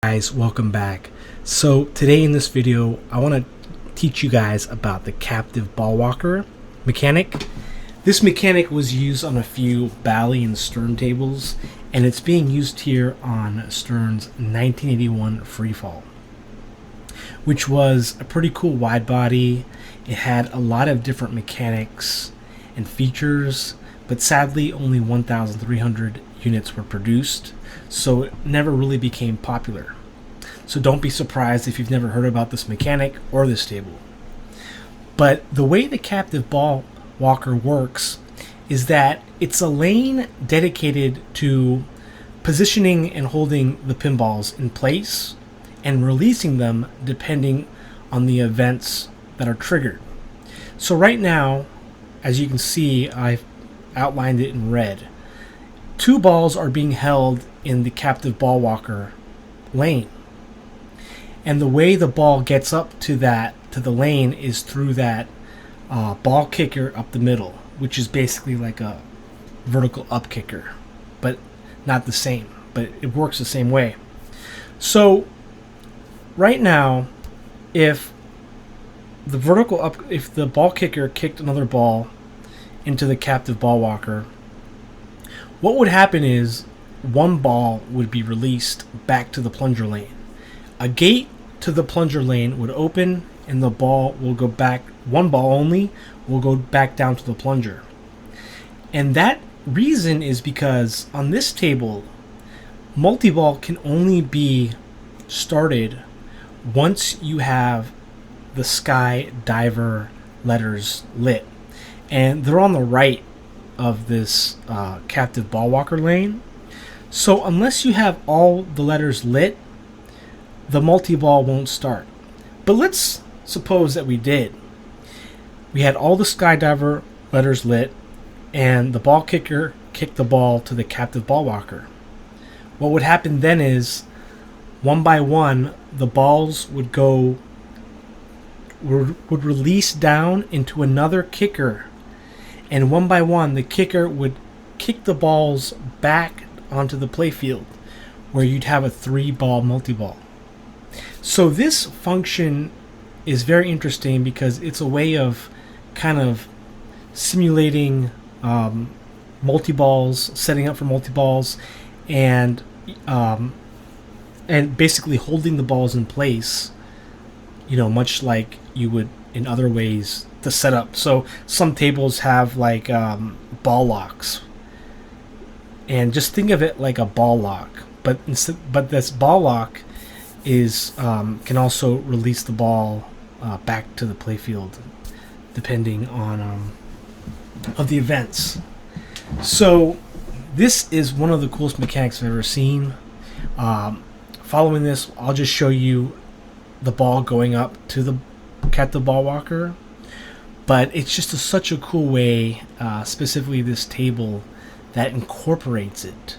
Guys, welcome back. So today in this video I want to teach you guys about the captive ball walker mechanic. This mechanic was used on a few Bally and Stern tables, and it's being used here on Stern's 1981 Freefall, which was a pretty cool wide body. It had a lot of different mechanics and features, but sadly only 1,300 units were produced, so it never really became popular. So don't be surprised if you've never heard about this mechanic or this table. But the way the captive ball walker works is that it's a lane dedicated to positioning and holding the pinballs in place and releasing them depending on the events that are triggered. So right now, as you can see, I've outlined it in red. 2 balls are being held in the captive ball walker lane, and the way the ball gets up to the lane is through that ball kicker up the middle, which is basically like a vertical up kicker, but not the same, but it works the same way. So right now, if the ball kicker kicked another ball into the captive ball walker, what would happen is one ball would be released back to the plunger lane. A gate to the plunger lane would open and the ball will go back, one ball only will go back down to the plunger. And that reason is because on this table, multi-ball can only be started once you have the Sky Diver letters lit. And they're on the right of this captive ball walker lane. So unless you have all the letters lit, the multi-ball won't start. But let's suppose that we did. We had all the Skydiver letters lit and the ball kicker kicked the ball to the captive ball walker. What would happen then is, one by one, the balls would release down into another kicker, and one by one the kicker would kick the balls back onto the playfield, where you'd have a 3-ball multi-ball. So this function is very interesting because it's a way of kind of simulating multi-balls, setting up for multi-balls, and basically holding the balls in place, much like you would in other ways to set up. So some tables have like ball locks, and just think of it like a ball lock, but this ball lock is can also release the ball back to the playfield depending on of the events. So this is one of the coolest mechanics I've ever seen. Following this, I'll just show you the ball going up to the captive ball walker, but it's just such a cool way, specifically this table, that incorporates it.